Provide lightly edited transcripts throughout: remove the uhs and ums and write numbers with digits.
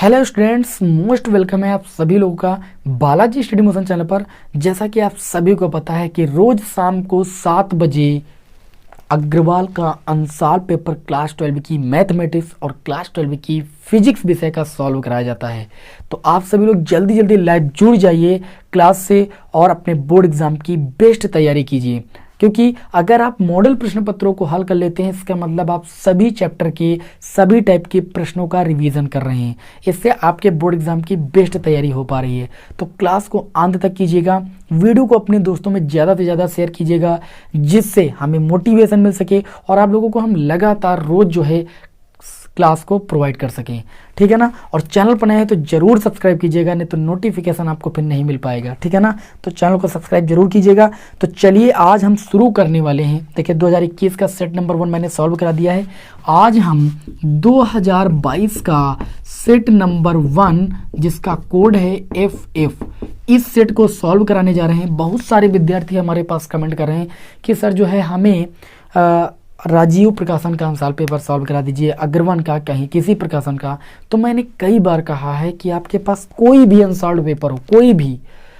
Hello students, most welcome है आप सभी लोगों का बालाजी स्टडी मोशन चैनल पर। जैसा कि आप सभी को पता है कि रोज शाम को 7 बजे अग्रवाल का अंसार पेपर क्लास 12 की मैथमेटिक्स और क्लास 12 की फिजिक्स विषय का सॉल्व कराया जाता है। तो आप सभी लोग जल्दी जल्दी लाइव जुड़ जाइए क्लास से और अपने बोर्ड एग्जाम की बेस्ट तैयारी कीजिए, क्योंकि अगर आप मॉडल प्रश्न पत्रों को हल कर लेते हैं इसका मतलब आप सभी चैप्टर के सभी टाइप के प्रश्नों का रिवीजन कर रहे हैं। इससे आपके बोर्ड एग्जाम की बेस्ट तैयारी हो पा रही है। तो क्लास को अंत तक कीजिएगा, वीडियो को अपने दोस्तों में ज़्यादा से ज़्यादा शेयर कीजिएगा, जिससे हमें मोटिवेशन मिल सके और आप लोगों को हम लगातार रोज जो है क्लास को प्रोवाइड कर सकें। ठीक है ना। और चैनल पर नए हैं तो जरूर सब्सक्राइब कीजिएगा, नहीं तो नोटिफिकेशन आपको फिर नहीं मिल पाएगा। ठीक है ना। तो चैनल को सब्सक्राइब जरूर कीजिएगा। तो चलिए आज हम शुरू करने वाले हैं। देखिए 2021 का सेट नंबर 1 मैंने सॉल्व करा दिया है। आज हम 2022 का सेट नंबर 1 जिसका कोड है FF, इस सेट को सॉल्व कराने जा रहे हैं। बहुत सारे विद्यार्थी हमारे पास कमेंट कर रहे हैं कि सर जो है हमें राजीव प्रकाशन का अंसार पेपर सॉल्व करा दीजिए, अग्रवाल का, कहीं किसी प्रकाशन का। तो मैंने कई बार कहा है कि आपके पास कोई भी अंसार पेपर हो, कोई भी,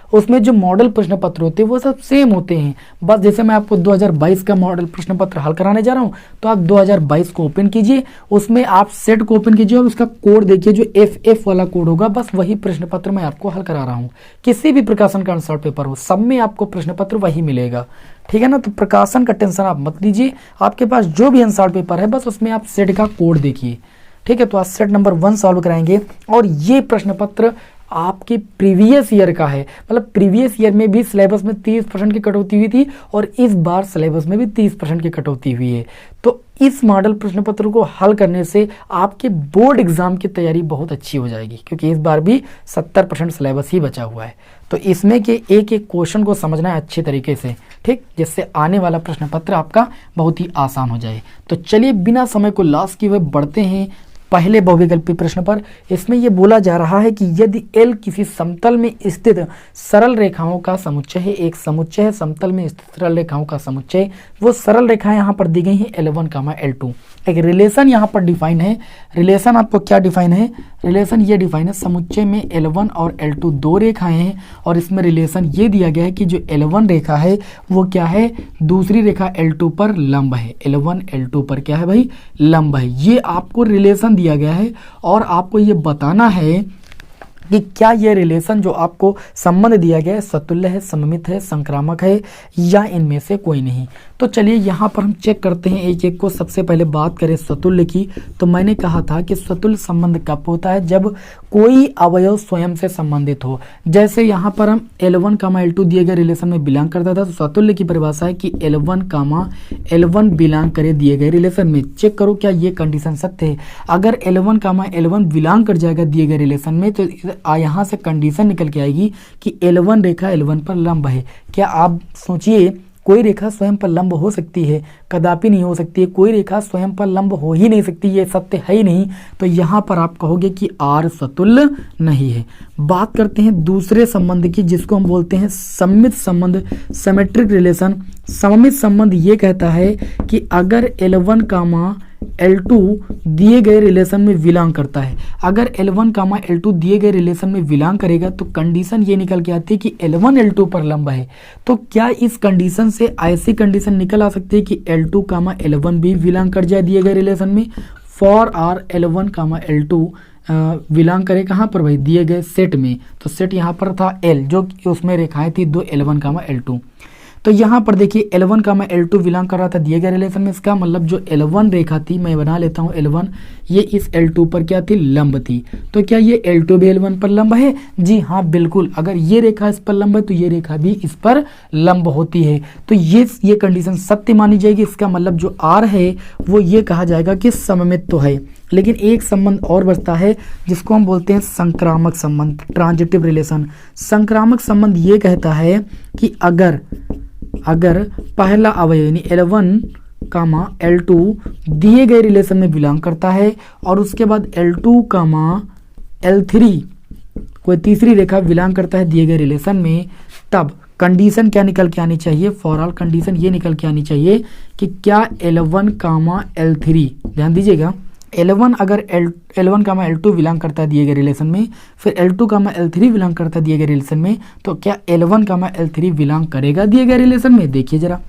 उसमें जो मॉडल प्रश्न पत्र होते हैं वो सब सेम होते हैं। बस जैसे मैं आपको 2022 का मॉडल प्रश्न पत्र हल कराने जा रहा हूँ, तो आप 2022 को ओपन कीजिए, उसमें आप सेट को ओपन कीजिए और उसका कोड देखिए जो FF वाला कोड होगा, बस वही प्रश्न पत्र मैं आपको हल करा रहा हूँ। किसी भी प्रकाशन का आंसर पेपर हो, सब में आपको प्रश्न पत्र वही मिलेगा। ठीक है ना। तो प्रकाशन का टेंशन आप मत लीजिए, आपके पास जो भी आंसर पेपर है बस उसमें आप सेट का कोड देखिए। ठीक है। तो आज सेट नंबर 1 सॉल्व कराएंगे और ये प्रश्न पत्र आपके प्रीवियस ईयर का है। मतलब प्रीवियस ईयर में भी सिलेबस में 30% की कटौती हुई थी और इस बार सिलेबस में भी 30% की कटौती हुई है। तो इस मॉडल प्रश्न पत्र को हल करने से आपके बोर्ड एग्जाम की तैयारी बहुत अच्छी हो जाएगी, क्योंकि इस बार भी 70% सिलेबस ही बचा हुआ है। तो इसमें के एक एक क्वेश्चन को समझना है अच्छे तरीके से, ठीक, जिससे आने वाला प्रश्न पत्र आपका बहुत ही आसान हो जाए। तो चलिए बिना समय को लॉस किए हुए बढ़ते हैं पहले बहुविकल्पी प्रश्न पर। इसमें यह बोला जा रहा है कि यदि L किसी समतल में स्थित सरल रेखाओं का समुच्चय है, एक समुच्चय है समतल में स्थित सरल रेखाओं का समुच्चय, वो सरल रेखाएं यहाँ पर दी गई हैं L1, L2। एक रिलेशन यहाँ पर डिफाइन है। रिलेशन आपको क्या डिफाइन है? रिलेशन ये डिफाइन है, समुच्चय में L1 और L2 दो रेखाएं हैं और इसमें रिलेशन ये दिया गया है कि जो L1 रेखा है वो क्या है, दूसरी रेखा L2 पर लंब है। L1 L2 पर क्या है भाई, लंब है। ये आपको रिलेशन दिया गया है और आपको ये बताना है कि क्या ये रिलेशन जो आपको संबंध दिया गया है सतुल्य है, सममित है, संक्रामक है या इनमें से कोई नहीं। तो चलिए यहाँ पर हम चेक करते हैं एक एक को। सबसे पहले बात करें सतुल्य की, तो मैंने कहा था कि सतुल्य संबंध कब होता है, जब कोई अवयव स्वयं से संबंधित हो। जैसे यहाँ पर हम L1, L2 दिए गए रिलेशन में बिलोंग करता था, तो सतुल्य की परिभाषा है कि L1, L1 बिलोंग करे दिए गए रिलेशन में। चेक करो क्या ये कंडीशन सत्य है। अगर L1, L1 बिलोंग कर जाएगा दिए गए रिलेशन में, तो यहाँ से कंडीशन निकल के आएगी कि L1 रेखा L1 पर लंब है। क्या आप सोचिए, कोई रेखा स्वयं पर लंब हो सकती है? कदापि नहीं हो सकती है। कोई रेखा स्वयं पर लंब हो ही नहीं सकती, ये सत्य है ही नहीं। तो यहाँ पर आप कहोगे कि R सतुल्य नहीं है। बात करते हैं दूसरे संबंध की, जिसको हम बोलते हैं सममित संबंध, सिमेट्रिक रिलेशन। सममित संबंध ये कहता है कि अगर L1, L2 दिए गए रिलेशन में बिलोंग करता है, अगर L1, L2 दिए गए रिलेशन में बिलोंग करेगा तो कंडीशन ये निकल के आती है कि L1 L2 पर लंब है। तो क्या इस कंडीशन से ऐसी कंडीशन निकल आ सकती है कि L2, L1 भी बिलोंग कर जाए दिए गए रिलेशन में? For are L1, L2 belong करे कहाँ पर भाई, दिए गए सेट में। तो सेट यहाँ पर था L, जो कि उसमें रेखाएं थी दो L1, L2। तो यहाँ पर देखिए L1, L2 बिलोंग कर रहा था दिए गए रिलेशन में। इसका मतलब जो L1 रेखा थी, मैं बना लेता हूँ L1, ये इस L2 पर क्या थी, लंब थी। तो क्या ये L2 भी L1 पर लंब है? जी हाँ बिल्कुल। अगर ये रेखा इस पर लंब है तो ये रेखा भी इस पर लंब होती है। तो ये कंडीशन सत्य मानी जाएगी। इसका मतलब जो R है वो ये कहा जाएगा कि सममित तो है। लेकिन एक संबंध और बचता है जिसको हम बोलते हैं संक्रामक संबंध, ट्रांजिटिव रिलेशन। संक्रामक संबंध ये कहता है कि अगर पहला अवयव यानी L1, L2 दिए गए रिलेशन में बिलोंग करता है और उसके बाद L2, L3 कोई तीसरी रेखा बिलोंग करता है दिए गए रिलेशन में, तब कंडीशन क्या निकल के आनी चाहिए? फॉर ऑल कंडीशन ये निकल के आनी चाहिए कि क्या L1, L3, ध्यान दीजिएगा, L1 अगर L1 का L2 बिलोंग करता है दिए गए रिलेशन में, फिर L2 का L3 बिलोंग करता है दिए गए रिलेशन में, तो क्या L1 का L3 बिलोंग करेगा दिए गए रिलेशन में? देखिए जरा,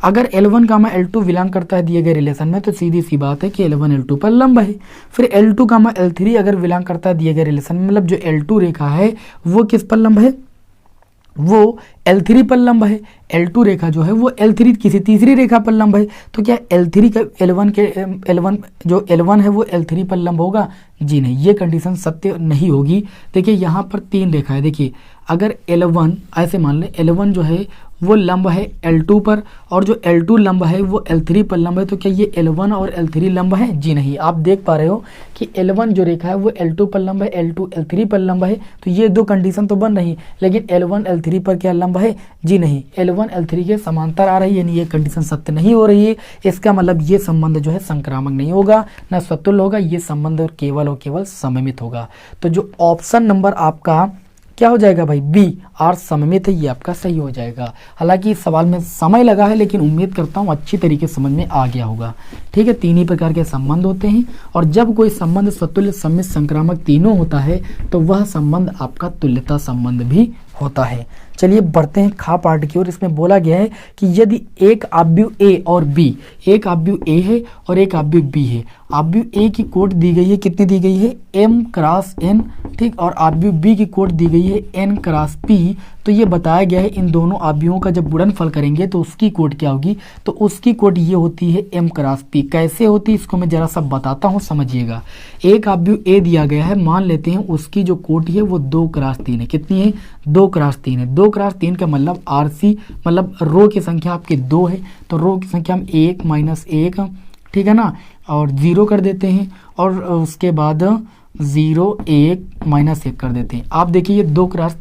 अगर L1 का L2 बिलोंग करता है दिए गए रिलेशन में तो सीधी सी बात है कि L1 L2 पर लंब है। फिर L2 का L3 अगर बिलोंग करता है दिए गए रिलेशन में, मतलब जो L2 रेखा है वो किस पर लंब है? वो L3 पर लंब है। L2 रेखा जो है वो L3 किसी तीसरी रेखा पर लंब है। तो क्या L3 का L1 जो L1 है वो L3 पर लंब होगा? जी नहीं, ये कंडीशन सत्य नहीं होगी। देखिए यहाँ पर 3 रेखा है। देखिए अगर L1 ऐसे मान लें, L1 जो है वो लंब है L2 पर, और जो L2 लंब है वो L3 पर लंब है। तो क्या ये L1 और L3 लंब है? जी नहीं। आप देख पा रहे हो कि L1 जो रेखा है वो L2 पर लंब है, L2 L3 पर लंब है। तो ये दो कंडीशन तो बन रही, लेकिन L1 L3 पर क्या लंब है? जी नहीं, L1 L3 के समांतर आ रही है, यानी ये कंडीशन सत्य नहीं हो रही है। इसका मतलब ये संबंध जो है संक्रामक नहीं होगा, ना स्वतुल्य होगा, ये संबंध और केवल सममित होगा। तो जो ऑप्शन नंबर आपका क्या हो जाएगा भाई? बी, आर सममित है, ये आपका सही हो जाएगा। हालांकि इस सवाल में समय लगा है, लेकिन उम्मीद करता हूँ अच्छी तरीके से समझ में आ गया होगा। ठीक है, 3 ही प्रकार के संबंध होते हैं, और जब कोई संबंध स्वतुल्य, सम्मित, संक्रामक तीनों होता है तो वह संबंध आपका तुल्यता संबंध भी होता है। चलिए बढ़ते हैं खा पार्ट की ओर। इसमें बोला गया है कि यदि एक आव्यूह ए और बी, एक आव्यूह ए है और एक आव्यूह बी है, आव्यूह ए की कोट दी गई है, कितनी दी गई है? m क्रॉस n, ठीक, और आव्यूह बी की कोट दी गई है n क्रॉस p। तो ये बताया गया है इन दोनों आव्यूहों का जब गुणनफल करेंगे तो उसकी कोट क्या होगी? तो उसकी कोट ये होती है m क्रॉस p। कैसे होती है इसको मैं जरा सा बताता हूँ, समझिएगा। एक आव्यूह ए दिया गया है, मान लेते हैं उसकी जो कोट है वो 2 क्रॉस 3 है। कितनी है? 2 क्रॉस 3 है। 2 क्रॉस 3 का मतलब RC, मतलब रो की संख्या आपकी 2 है, तो रो की संख्या हम 1 - 1, ठीक है ना, और 0 कर देते हैं, और उसके बाद 0 1 -1 कर देते हैं। आप देखिए ये 2 क्रॉस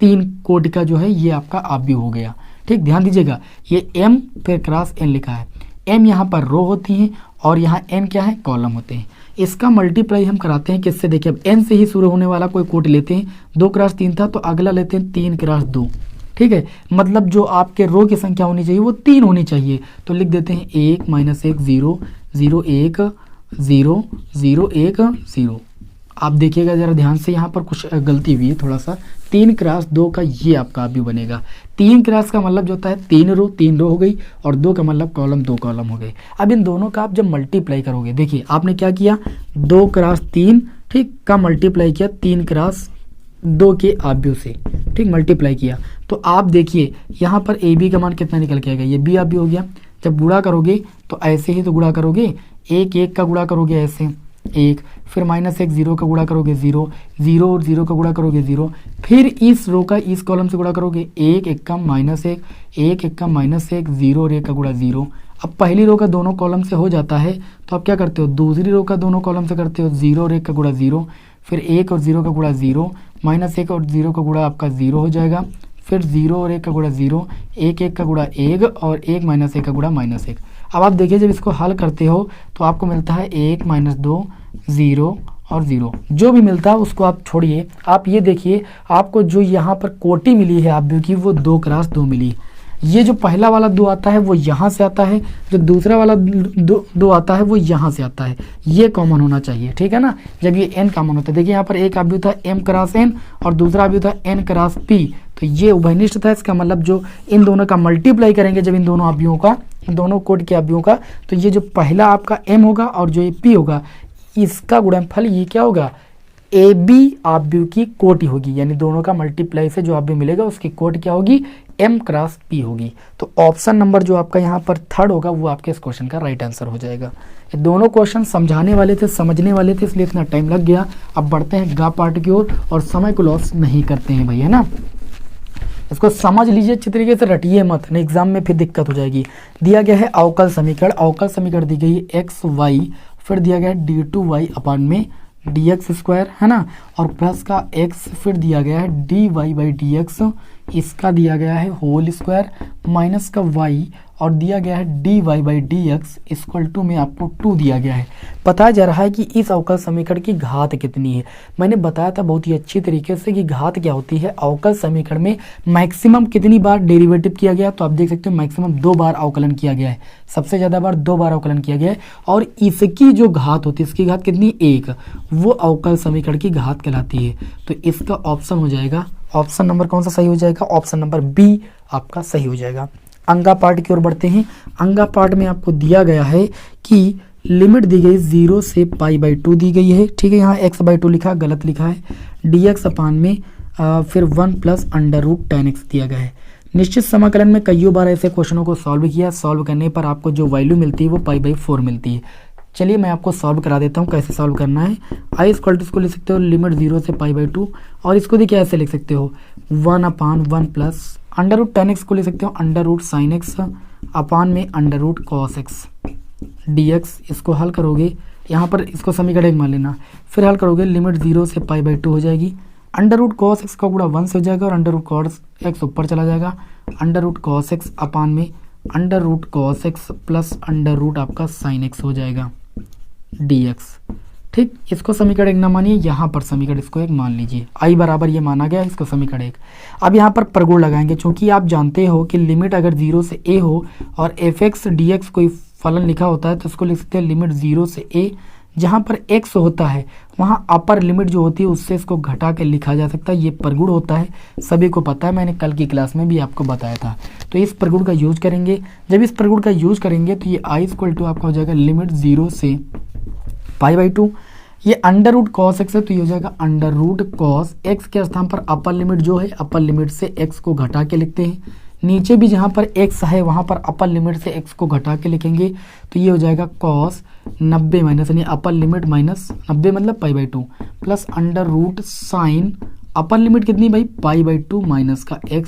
3 कोट का जो है ये आपका आव्यूह हो गया। ठीक, ध्यान दीजिएगा, ये m फिर क्रॉस n लिखा है। m यहाँ पर रो होती है और यहाँ n क्या है? कॉलम होते हैं। इसका मल्टीप्लाई हम कराते हैं किससे? देखिए अब n से ही शुरू होने वाला कोई कोट लेते हैं। 2 क्रॉस 3 था तो अगला लेते हैं 3 क्रॉस 2। ठीक है, मतलब जो आपके रो की संख्या होनी चाहिए वो 3 होनी चाहिए। तो लिख देते हैं 1 - 1 0 0 1 0 0 1 0। आप देखिएगा जरा ध्यान से, यहाँ पर कुछ गलती हुई है थोड़ा सा। 3 क्रॉस 2 का ये आपका आव्यूह बनेगा। 3 क्रॉस का मतलब जो होता है 3 रो हो गई, और 2 का मतलब कॉलम 2 कॉलम हो गए। अब इन दोनों का आप जब मल्टीप्लाई करोगे, देखिए आपने क्या किया? 2 क्रॉस 3, ठीक, का मल्टीप्लाई किया 3 क्रॉस 2 के आव्यूह से, ठीक, मल्टीप्लाई किया। तो आप देखिए यहाँ पर ए बी का मान कितना निकल के आएगा? ये बी आव्यूह हो गया। जब गुणा करोगे तो ऐसे ही तो गुणा करोगे, 1 1 का गुणा करोगे ऐसे 1, फिर -1 0 का गुणा करोगे 0 0 और 0 का गुणा करोगे 0, फिर इस रो का इस कॉलम से गुणा करोगे 1 1 का -1 1 1 का -1 0 और 1 का गुणा 0। अब पहली रो का दोनों कॉलम से हो जाता है तो आप क्या करते हो? दूसरी रो का दोनों कॉलम से करते हो 0 और 1 का गुणा 0, फिर 1 और 0 का गुणा 0, -1 और 0 का गुणा आपका 0 हो जाएगा, फिर 0 और 1 का गुणा 0, 1 1 का गुणा 1 और 1 - 1 का गुणा -1। अब आप देखिए जब इसको हल करते हो तो आपको मिलता है 1 - 2 0 और 0। जो भी मिलता है उसको आप छोड़िए। आप ये देखिए आपको जो यहाँ पर कोटि मिली है आव्यूह की वो 2 क्रॉस 2 मिली। ये जो पहला वाला 2 आता है वो यहाँ से आता है, जो दूसरा वाला 2 आता है वो यहाँ से आता है। ये कॉमन होना चाहिए, ठीक है ना, जब ये n कॉमन होता है। देखिए यहाँ पर एक आव्यूह था m क्रॉस n और दूसरा आव्यूह था n क्रॉस p, तो ये उभयनिष्ठ था। इसका मतलब जो इन दोनों का मल्टीप्लाई करेंगे जब इन दोनों आव्यूहों का, दोनों कोट के आव्यूहों का, तो ये जो पहला आपका m होगा और जो ये p होगा, इसका गुणनफल ये क्या होगा? ए बी आव्यूह की कोटि होगी, यानी दोनों का मल्टीप्लाई से जो आव्यूह मिलेगा उसकी कोट क्या होगी? m क्रॉस p होगी। तो ऑप्शन नंबर जो आपका यहाँ पर 3rd होगा वो आपके इस क्वेश्चन का राइट आंसर हो जाएगा। ये दोनों क्वेश्चन समझाने वाले थे, समझने वाले थे, इसलिए इतना टाइम लग गया। अब बढ़ते हैं गा पार्ट की ओर और समय को लॉस नहीं करते हैं भाई, है ना। इसको समझ लीजिए, अच्छी तरीके से रटिए मत, नहीं एग्जाम में फिर दिक्कत हो जाएगी। दिया गया है अवकल समीकरण, अवकल समीकरण दी गई है एक्स वाई, फिर दिया गया है d2y अपान में dx स्क्वायर, है ना, और प्लस का x, फिर दिया गया है dy/dx इसका दिया गया है होल स्क्वायर माइनस का y और दिया गया है dy by d x equal to में आपको 2 दिया गया है। बताया जा रहा है कि इस अवकल समीकरण की घात कितनी है। मैंने बताया था बहुत ही अच्छी तरीके से कि घात क्या होती है, अवकल समीकरण में मैक्सिमम कितनी बार डेरिवेटिव किया गया, तो आप देख सकते हो मैक्सिमम 2 बार अवकलन किया गया है, सबसे ज़्यादा बार 2 बार अवकलन किया गया है। और इसकी जो घात होती है, इसकी घात कितनी 1, वो अवकल समीकरण की घात कहलाती है। तो इसका ऑप्शन हो जाएगा, ऑप्शन नंबर कौन सा सही हो जाएगा, ऑप्शन नंबर बी आपका सही हो जाएगा। अंगा पार्ट की ओर बढ़ते हैं। अंगा पार्ट में आपको दिया गया है कि लिमिट दी गई 0 से π/2 दी गई है, ठीक है। यहाँ x/2 लिखा, गलत लिखा है। dx अपान में फिर 1 प्लस √tan x दिया गया है। निश्चित समाकलन में कईयों बार ऐसे क्वेश्चनों को सॉल्व किया, सॉल्व करने पर आपको जो वैल्यू मिलती है वो π/4 मिलती है। चलिए मैं आपको सॉल्व करा देता हूँ कैसे सॉल्व करना है। आई इक्वल टू इसको लिख सकते हो लिमिट 0 से π/2 और इसको देखिए ऐसे लिख सकते हो 1/1 प्लस √tan x को ले सकते हो √sin x अपान में √cos x dx। इसको हल करोगे, यहाँ पर इसको समीकरण 1 मान लेना, फिर हल करोगे लिमिट 0 से π/2 हो जाएगी। √cos x का गुणा 1 से हो जाएगा और √cos x ऊपर चला जाएगा, √cos x अपान में √cos x प्लस आपका sin x हो जाएगा dx। ठीक, इसको समीकरण 1 ना मानिए, यहाँ पर समीकरण इसको 1 मान लीजिए। आई बराबर ये माना गया, इसको समीकरण 1। अब यहाँ पर प्रगुण लगाएंगे, क्योंकि आप जानते हो कि लिमिट अगर 0 से a हो और fx dx कोई फलन लिखा होता है तो उसको लिख सकते हैं लिमिट 0 से a। जहाँ पर x होता है वहाँ अपर लिमिट जो होती है उससे इसको घटा के लिखा जा सकता है, ये प्रगुण होता है, सभी को पता है, मैंने कल की क्लास में भी आपको बताया था। तो इस प्रगुण का यूज करेंगे। जब इस प्रगुण का यूज करेंगे तो ये आई इक्वल टू आपका हो जाएगा लिमिट 0 से π/2। ये √cos x है तो ये हो जाएगा √cos x के स्थान पर अपर लिमिट जो है, अपर लिमिट से x को घटा के लिखते हैं। नीचे भी जहाँ पर x है वहाँ पर अपर लिमिट से x को घटा के लिखेंगे तो ये हो जाएगा cos 90 माइनस, यानी अपर लिमिट माइनस 90 मतलब π/2 प्लस √sin अपर लिमिट कितनी भाई π/2 माइनस का x,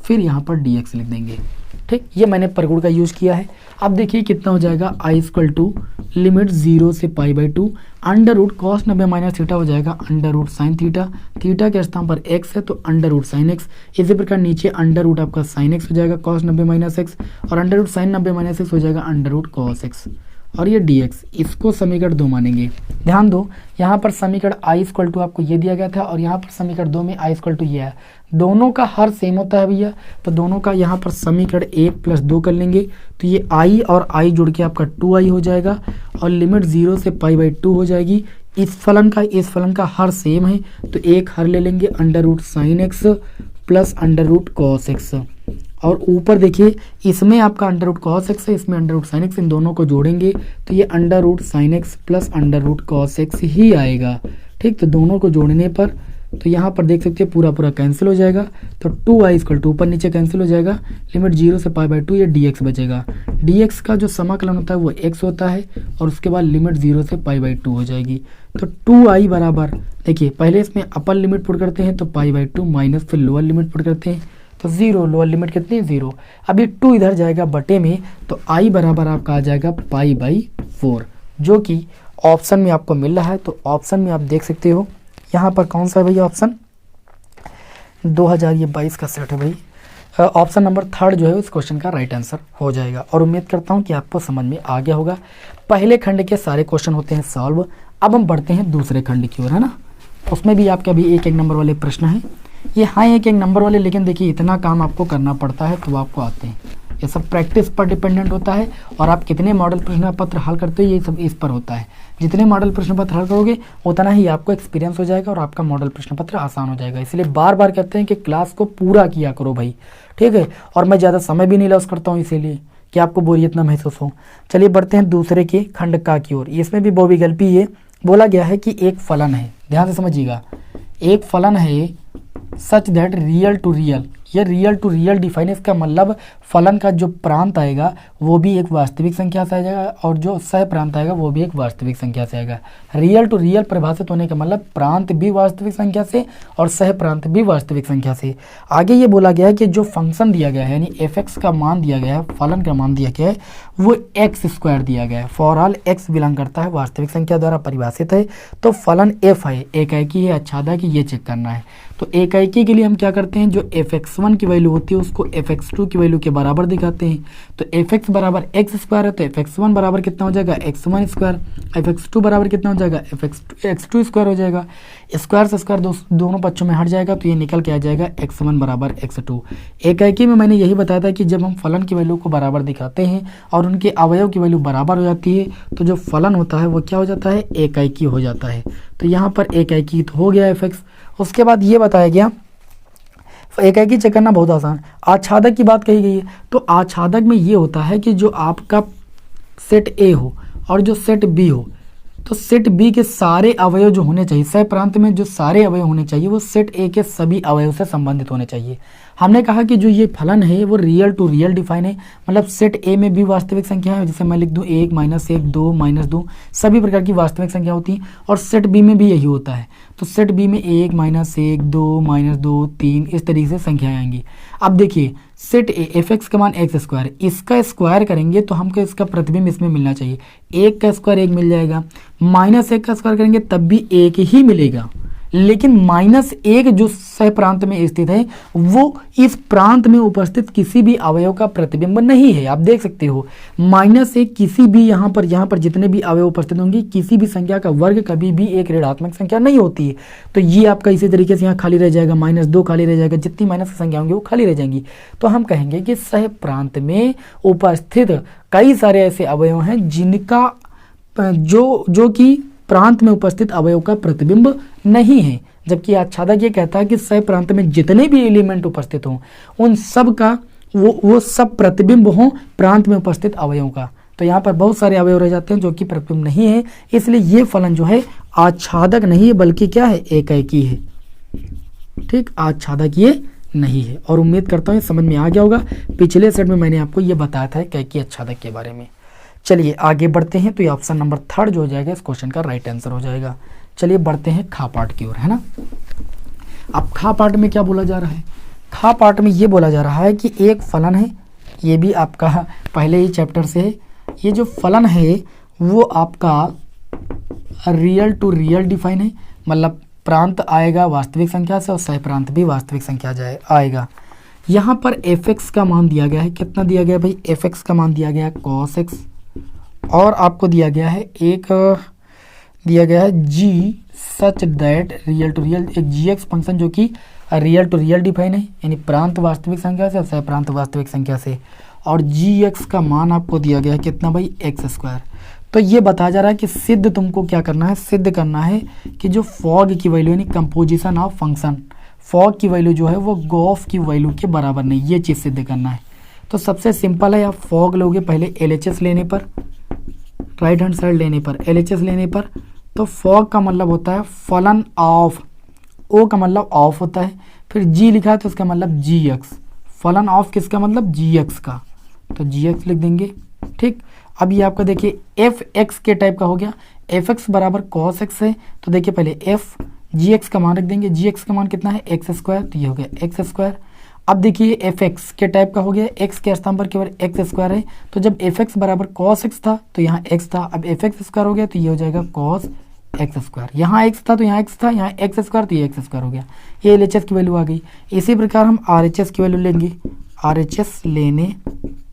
फिर यहाँ पर dx लिख देंगे। ठीक, ये मैंने प्रगुण का यूज किया है। अब देखिए कितना हो जाएगा, आई इक्वल टू लिमिट 0 से π/2 √cos 90 माइनस थीटा हो जाएगा √sin थीटा, थीटा के स्थान पर x है तो √sin x। इसी प्रकार नीचे √ आपका sin x हो जाएगा cos 90 माइनस x और √sin 90 माइनस x हो जाएगा √cos x और ये dx। इसको समीकरण 2 मानेंगे। ध्यान दो, यहाँ पर समीकरण आई इक्वल टू आपको ये दिया गया था और यहाँ पर समीकरण 2 में आई इक्वल टू ये है। दोनों का हर सेम होता है भैया, तो दोनों का यहाँ पर समीकरण 1 + 2 कर लेंगे तो ये आई और आई जुड़ के आपका 2i हो जाएगा और लिमिट 0 से π/2 हो जाएगी। इस फलन का हर सेम है तो एक हर ले लेंगे √sin x plus √cos x और ऊपर देखिए इसमें आपका √cos x है, इसमें √sin x, इन दोनों को जोड़ेंगे तो ये √sin x plus √cos x ही आएगा। ठीक, तो दोनों को जोड़ने पर तो यहाँ पर देख सकते हैं पूरा कैंसिल हो जाएगा, तो 2i इक्वल टू ऊपर नीचे कैंसिल हो जाएगा, लिमिट 0 से π/2 ये dx बचेगा। dx का जो समाकलन होता है वो x होता है और उसके बाद लिमिट 0 से π/2 हो जाएगी। तो 2i बराबर, देखिए पहले इसमें अपर लिमिट पुट करते हैं तो π/2 माइनस फिर लोअर लिमिट पुट करते हैं तो 0, लोअर लिमिट कितनी 0। अब ये 2 इधर जाएगा बटे में तो i बराबर आपका आ जाएगा π/4 जो कि ऑप्शन में आपको मिल रहा है। तो ऑप्शन में आप देख सकते हो यहाँ पर कौन सा है भैया ऑप्शन 2022 का सेट है भाई। ऑप्शन नंबर 3 जो है उस क्वेश्चन का राइट आंसर हो जाएगा और उम्मीद करता हूँ कि आपको समझ में आ गया होगा। पहले खंड के सारे क्वेश्चन होते हैं सॉल्व। अब हम बढ़ते हैं दूसरे खंड की ओर, है ना। उसमें भी आपके अभी 1-1 नंबर वाले प्रश्न हैं। ये हाँ 1-1 नंबर वाले, लेकिन देखिए इतना काम आपको करना पड़ता है तो आपको आते हैं। ये सब प्रैक्टिस पर डिपेंडेंट होता है और आप कितने मॉडल प्रश्न पत्र हल करते हो ये सब इस पर होता है। जितने मॉडल प्रश्न पत्र हल करोगे उतना ही आपको एक्सपीरियंस हो जाएगा और आपका मॉडल प्रश्न पत्र आसान हो जाएगा। इसलिए बार बार कहते हैं कि क्लास को पूरा किया करो भाई, ठीक है। और मैं ज़्यादा समय भी नहीं लॉस करता हूँ इसीलिए कि आपको बोरियत ना महसूस हो। चलिए बढ़ते हैं दूसरे के खंड का की ओर। इसमें भी बहुविकल्पी ये बोला गया है कि एक फलन है, ध्यान से समझिएगा, एक फलन है such that real to real. ये रियल टू रियल डिफाइन, इसका मतलब फलन का जो प्रांत आएगा वो भी एक वास्तविक संख्या से आ जाएगा और जो सह प्रांत आएगा वो भी एक वास्तविक संख्या से आएगा। रियल टू रियल परिभाषित होने का मतलब प्रांत भी वास्तविक संख्या से और सह प्रांत भी वास्तविक संख्या से। आगे ये बोला गया है कि जो फंक्शन दिया गया है यानी f(x) का मान दिया गया है, फलन का मान दिया गया है वो x² दिया गया है। फॉर ऑल x बिलोंग करता है वास्तविक संख्या द्वारा परिभाषित है। तो फलन f है, एकाएकी है, आच्छादा की, ये चेक करना है। तो एकाएकी के लिए हम क्या करते हैं, जो f(x) x1 की वैल्यू होती है उसको fx2 की वैल्यू के बराबर दिखाते हैं। तो fx बराबर x स्क्वायर है तो fx1 बराबर कितना हो जाएगा x1 स्क्वायर, fx2 बराबर कितना हो जाएगा x2 स्क्वायर हो जाएगा। स्क्वायर से स्क्वायर दोनों पक्षों में हट जाएगा तो ये निकल के आ जाएगा x1 बराबर x2। एकाएकी में मैंने यही बताया था कि जब हम फलन की वैल्यू को बराबर दिखाते हैं और उनके अवयव की वैल्यू बराबर हो जाती है तो जो फलन होता है वो क्या हो जाता है, एकाएकी हो जाता है। तो यहाँ पर एकाएकी तो हो गया fx। उसके बाद ये बताया गया एकाएकी चेक करना बहुत आसान। आच्छादक की बात कही गई है तो आच्छादक में ये होता है कि जो आपका सेट ए हो और जो सेट बी हो तो सेट बी के सारे अवयव जो होने चाहिए, सह प्रांत में जो सारे अवयव होने चाहिए वो सेट ए के सभी अवयव से संबंधित होने चाहिए। हमने कहा कि जो ये फलन है वो रियल टू रियल डिफाइन है, मतलब सेट ए में भी वास्तविक संख्या है, जैसे मैं लिख दूं 1 -1 2 -2 सभी प्रकार की वास्तविक संख्या होती है, और सेट बी में भी यही होता है। तो सेट बी में 1 -1 2 -2 3 इस तरीके से संख्याएं आएंगी। अब देखिए सेट ए एफ एक्स का मान एक्स स्क्वायर, इसका स्क्वायर करेंगे तो हमको इसका प्रतिबिंब इसमें मिलना चाहिए। 1 का स्क्वायर 1 मिल जाएगा, -1 का स्क्वायर करेंगे तब भी 1 ही मिलेगा, लेकिन -1 जो सह प्रांत में स्थित है वो इस प्रांत में उपस्थित किसी भी अवयव का प्रतिबिंब नहीं है। आप देख सकते हो -1 किसी भी यहाँ पर जितने भी अवयव उपस्थित होंगे किसी भी संख्या का वर्ग कभी भी एक ऋणात्मक संख्या नहीं होती है। तो ये आपका इसी तरीके से यहाँ खाली रह जाएगा, -2 खाली रह जाएगा, जितनी माइनस की संख्या होंगी वो खाली रह जाएंगी। तो हम कहेंगे कि सह प्रांत में उपस्थित कई सारे ऐसे अवयव हैं जिनका जो कि प्रांत में उपस्थित अवयव का प्रतिबिंब नहीं है, जबकि आच्छादक ये कहता है कि सह प्रांत में जितने भी एलिमेंट उपस्थित हों उन सब का वो सब प्रतिबिंब हों प्रांत में उपस्थित अवयव का। तो यहाँ पर बहुत सारे अवयव रह जाते हैं जो कि प्रतिबिंब नहीं है, इसलिए ये फलन जो है आच्छादक नहीं है बल्कि क्या है, एकाएकी है। ठीक, आच्छादक ये नहीं है। और उम्मीद करता हूँ समझ में आ गया होगा। पिछले सेट में मैंने आपको ये बताया था एकाएकी आच्छादक के बारे में। चलिए आगे बढ़ते हैं। तो ये ऑप्शन नंबर 3 जो हो जाएगा इस क्वेश्चन का राइट आंसर हो जाएगा। चलिए बढ़ते हैं खा पार्ट की ओर, है ना। अब खा पार्ट में क्या बोला जा रहा है, खा पार्ट में ये बोला जा रहा है कि एक फलन है, ये भी आपका पहले ही चैप्टर से है। ये जो फलन है वो आपका रियल टू रियल डिफाइन है, मतलब प्रांत आएगा वास्तविक संख्या से और सह प्रांत भी वास्तविक संख्या आएगा। यहाँ पर एफ एक्स का मान दिया गया है, कितना दिया गया भाई, एफ एक्स का मान दिया गया है कॉस एक्स, और आपको दिया गया है दिया गया है G such that real to real, एक जी एक्स फंक्शन जो कि रियल टू रियल डिफाइन है, यानी प्रांत वास्तविक संख्या से और सह प्रांत वास्तविक संख्या से, और जी एक्स का मान आपको दिया गया है कितना भाई, एक्स स्क्वायर। तो ये बताया जा रहा है कि सिद्ध तुमको क्या करना है, सिद्ध करना है कि जो फॉग की वैल्यू यानी कंपोजिशन ऑफ फंक्शन, फॉग की वैल्यू जो है वो गॉफ की वैल्यू के बराबर नहीं, ये चीज़ सिद्ध करना है। तो सबसे सिंपल है, आप फॉग लोगे पहले LHS लेने पर, राइट हैंड साइड लेने पर, LHS लेने पर, तो फॉग का मतलब होता है फलन ऑफ, ओ का मतलब ऑफ होता है, फिर जी लिखा है तो इसका मतलब GX, फलन ऑफ किसका मतलब GX का, तो GX लिख देंगे। ठीक, अब ये आपका देखिए एफ एक्स के टाइप का हो गया, एफ एक्स बराबर कॉस एक्स है, तो देखिए पहले एफ GX का मान रख देंगे, GX का मान कितना है एक्स स्क्वायर, तो ये हो गया एक्स स्क्वायर। अब देखिए एफ एक्स के टाइप का हो गया, एक्स के स्थान पर केवल एक्स स्क्वायर है, तो जब एफ एक्स बराबर कॉस एक्स था तो यहाँ एक्स था, अब एफ एक्स स्क्वायर हो गया तो ये हो जाएगा कॉस एक्स स्क्वायर, यहाँ एक्स था तो यहाँ एक्स था, यहाँ एक्स स्क्वायर तो ये एक्स स्क्वायर हो गया, ये LHS की वैल्यू आ गई। इसी प्रकार हम RHS की वैल्यू लेंगे, RHS लेने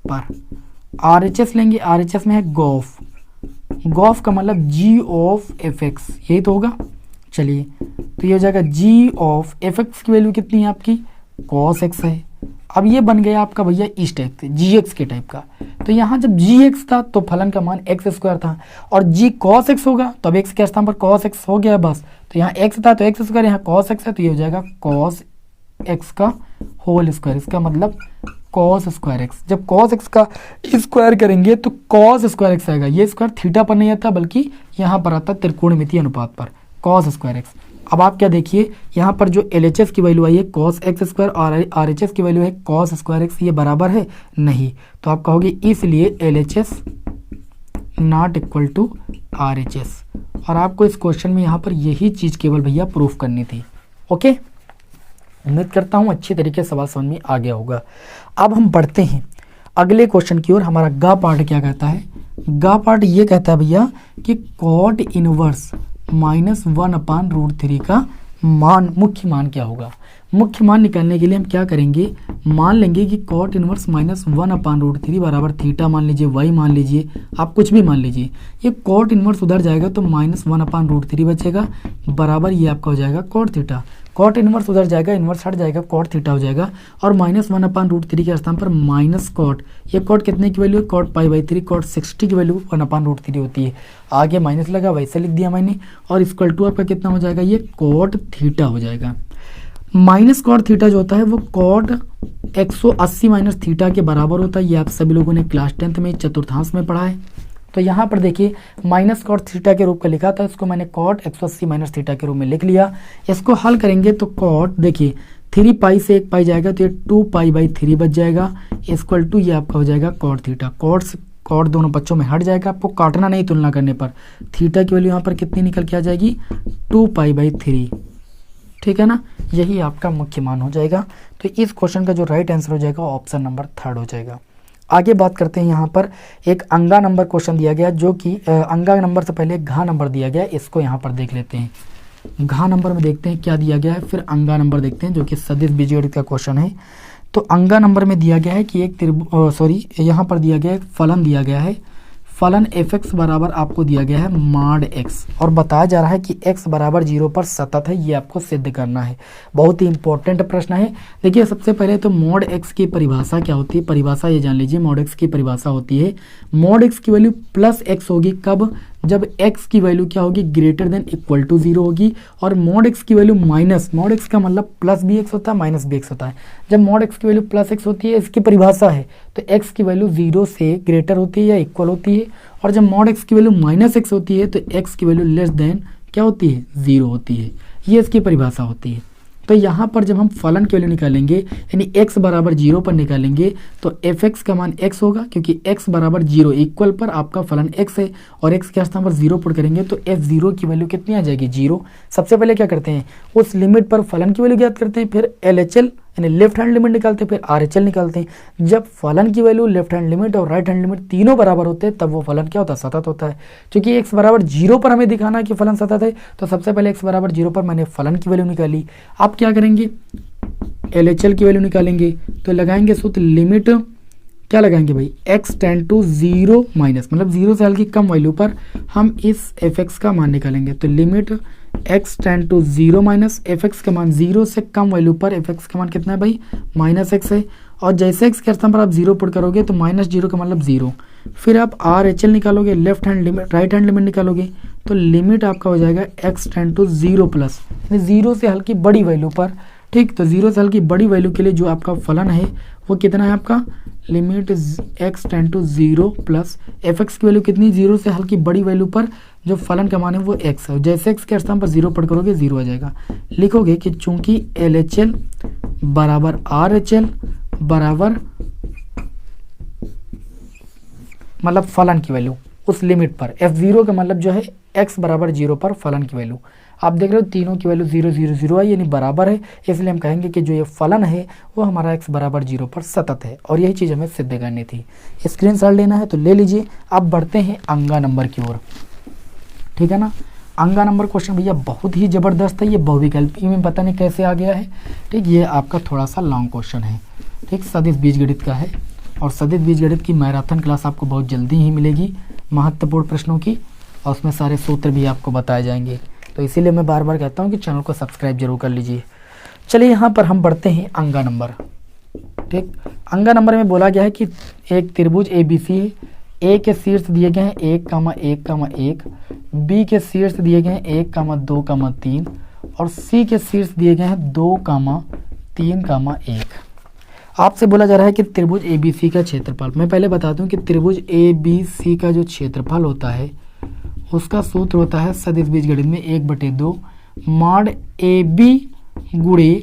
पर, RHS लेंगे, RHS में है गॉफ, गॉफ का मतलब G ऑफ एफ एक्स, यही तो होगा। चलिए तो ये हो जाएगा G ऑफ एफ एक्स की वैल्यू कितनी है आपकी, कॉस एक्स है। अब ये बन गया आपका भैया इस टाइप से GX के टाइप का, तो यहाँ जब GX था तो फलन का मान एक्स स्क्वायर था, और G cos x होगा तो अब x के स्थान पर cos x हो गया बस, तो यहाँ x था तो एक्स स्क्वायर, यहाँ cos x है तो ये हो जाएगा cos x का होल स्क्वायर, इसका मतलब cos स्क्वायर x। जब cos x का स्क्वायर करेंगे तो cos स्क्वायर x आएगा, ये स्क्वायर थीटा पर नहीं आता बल्कि यहाँ पर आता त्रिकोणमितीय अनुपात पर, cos स्क्वायर x। अब आप क्या देखिए यहाँ पर जो LHS की वैल्यू आई है cos x स्क्वायर और RHS की वैल्यू है cos स्क्वायर x, ये बराबर है नहीं, तो आप कहोगे इसलिए LHS not equal to RHS, और आपको इस क्वेश्चन में यहाँ पर यही चीज़ केवल भैया प्रूफ करनी थी। ओके, उम्मीद करता हूँ अच्छी तरीके से सवाल समझ में आ गया होगा। अब हम बढ़ते हैं अगले क्वेश्चन की ओर। हमारा गा पार्ट क्या कहता है, गा पार्ट ये कहता है भैया कि कॉट इनवर्स -1/√3 का मान, मुख्य मान क्या होगा। मुख्य मान निकालने के लिए हम क्या करेंगे, मान लेंगे कि कॉट इनवर्स -1/√3 बराबर थीटा मान लीजिए, वाई मान लीजिए, आप कुछ भी मान लीजिए। ये कॉट इनवर्स उधर जाएगा तो -1/√3 बचेगा, बराबर ये आपका हो जाएगा कॉट थीटा। कॉट इनवर्स उधर जाएगा, इनवर्स हट जाएगा, कॉट थीटा हो जाएगा, और -1/√3 के स्थान पर माइनस कॉट, ये कॉट कितने की वैल्यू है, कॉट π/3, कॉट 60 की वैल्यू 1/√3 होती है। आगे माइनस लगा, वैसे लिख दिया मैंने, और इक्वल टू आपका कितना हो जाएगा, ये कॉट थीटा हो जाएगा। माइनस कॉट थीटा जो होता है वो कॉट 180 माइनस थीटा के बराबर होता है। ये आप सभी लोगों ने क्लास 10th में चतुर्थांश में पढ़ा है। तो यहाँ पर देखिए माइनस कॉट थीटा के रूप का लिखा था, इसको मैंने कॉट 180 माइनस थीटा के रूप में लिख लिया। इसको हल करेंगे तो कॉट देखिए 3 पाई से 1 पाई जाएगा तो ये 2 पाई/3 बच जाएगा, इक्वल टू ये आपका हो जाएगा कॉट थीटा। कॉट दोनों बच्चों में हट जाएगा, आपको काटना नहीं तुलना करने पर। थीटा की वैल्यू यहाँ पर कितनी निकल के आ जाएगी, 2 पाई/3, ठीक है ना। यही आपका मुख्य मान हो जाएगा। तो इस क्वेश्चन का जो राइट आंसर हो जाएगा ऑप्शन नंबर 3 हो जाएगा। आगे बात करते हैं, यहाँ पर एक अंगा नंबर क्वेश्चन दिया गया, जो कि अंगा नंबर से पहले घा नंबर दिया गया, इसको यहाँ पर देख लेते हैं। घा नंबर में देखते हैं क्या दिया गया है, फिर अंगा नंबर देखते हैं जो कि सदिश बीजगणित का क्वेश्चन है। तो अंगा नंबर में दिया गया है कि एक यहाँ पर दिया गया है फलन दिया गया है, फलन f(x) बराबर आपको दिया गया है माड x, और बताया जा रहा है कि x बराबर 0 पर सतत है, ये आपको सिद्ध करना है। बहुत ही इंपॉर्टेंट प्रश्न है। देखिए सबसे पहले तो मॉड x की परिभाषा क्या होती है, परिभाषा ये जान लीजिए। मॉड x की परिभाषा होती है, मॉड x की वैल्यू प्लस x होगी कब, जब x की वैल्यू क्या होगी, ग्रेटर देन इक्वल टू 0 होगी, और मॉड x की वैल्यू माइनस, मॉड x का मतलब प्लस भी x होता है, माइनस भी x होता है। जब मॉड x की वैल्यू प्लस x होती है, इसकी परिभाषा है, तो x की वैल्यू 0 से ग्रेटर होती है या इक्वल होती है, और जब मॉड x की वैल्यू माइनस x होती है तो x की वैल्यू लेस देन क्या होती है, 0 होती है। ये इसकी परिभाषा होती है। तो यहाँ पर जब हम फलन की वैल्यू निकालेंगे, यानी x बराबर 0 पर निकालेंगे, तो f(x) का मान x होगा, क्योंकि x बराबर 0 इक्वल पर आपका फलन x है, और x के स्थान पर 0 पुट करेंगे तो f(0) की वैल्यू कितनी आ जाएगी, 0। सबसे पहले क्या करते हैं, उस लिमिट पर फलन की वैल्यू ज्ञात करते हैं, फिर LHL यानी लेफ्ट हैंड लिमिट निकालते हैं, फिर RHL निकालते हैं। जब फलन की वैल्यू लेफ्ट हैंड लिमिट और राइट हैंड लिमिट तीनों बराबर होते हैं, तब वो फलन क्या होता है, सतत होता है। क्योंकि x बराबर 0 पर हमें दिखाना है कि फलन सतत है, तो सबसे पहले x बराबर 0 पर मैंने फलन की वैल्यू निकाली। आप क्या करेंगे, LHL की वैल्यू निकालेंगे, तो लगाएंगे सूत्र लिमिट, क्या लगाएंगे भाई, x टेंड टू 0 माइनस, मतलब 0 से हल्की कम वैल्यू पर हम इस f(x) का मान निकालेंगे। तो limit x tend to 0 minus, f(x) का मान 0 से कम वैल्यू पर f(x) का मान कितना है भाई, -x है, और जैसे x के स्थान पर आप 0 पुट करोगे तो -0 का मतलब 0। फिर आप RHL निकालोगे, left hand limit right hand limit निकालोगे, तो लिमिट आपका हो जाएगा x टेंड टू 0 प्लस, यानी 0 से हल्की बड़ी वैल्यू पर, ठीक। तो 0 से हल्की बड़ी वैल्यू के लिए जो आपका फलन है वो कितना है आपका, limit x tend to 0 plus f(x) की वैल्यू कितनी, 0 से हल्की बड़ी वैल्यू पर जो फलन का मान है वो x है। जैसे x के स्थान पर 0 पुट करोगे 0 आ जाएगा। लिखोगे कि चूंकि LHL बराबर RHL बराबर मतलब फलन की वैल्यू उस लिमिट पर, f(0) का मतलब जो है x बराबर 0 पर फलन की वैल्यू। आप देख रहे हो तीनों की वैल्यू 0 0 0 है, यानी बराबर है, इसलिए हम कहेंगे कि जो ये फलन है वो हमारा x बराबर 0 पर सतत है, और यही चीज़ हमें सिद्ध करनी थी। स्क्रीनशॉट लेना है तो ले लीजिए। अब बढ़ते हैं अंगा नंबर की ओर, ठीक है ना। अंगा नंबर क्वेश्चन भैया बहुत ही ज़बरदस्त है, ये बहुविकल्पी में पता नहीं कैसे आ गया है, ठीक। ये आपका थोड़ा सा लॉन्ग क्वेश्चन है, ठीक, सदिश बीजगणित का है, और सदिश बीजगणित की मैराथन क्लास आपको बहुत जल्दी ही मिलेगी महत्वपूर्ण प्रश्नों की, और उसमें सारे सूत्र भी आपको बताए जाएंगे। तो इसीलिए मैं बार बार कहता हूँ कि चैनल को सब्सक्राइब जरूर कर लीजिए। चलिए यहाँ पर हम बढ़ते हैं अंगा नंबर, ठीक। अंगा नंबर में बोला गया है कि एक त्रिभुज ABC है, ए के शीर्ष दिए गए हैं 1,1,1, बी के शीर्ष दिए गए हैं 1,2,3, और सी के शीर्ष दिए गए हैं 2,3,1। आपसे बोला जा रहा है कि त्रिभुज ABC का क्षेत्रफल, मैं पहले बता दूं कि त्रिभुज ABC का जो क्षेत्रफल होता है उसका सूत्र होता है सदिश बीजगणित में 1/2 मॉड AB गुणे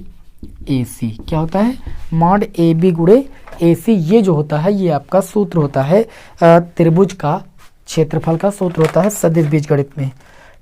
AC। क्या होता है, मॉड AB गुणे AC। ये जो होता है ये आपका सूत्र होता है त्रिभुज का क्षेत्रफल का सूत्र होता है सदिश बीजगणित में,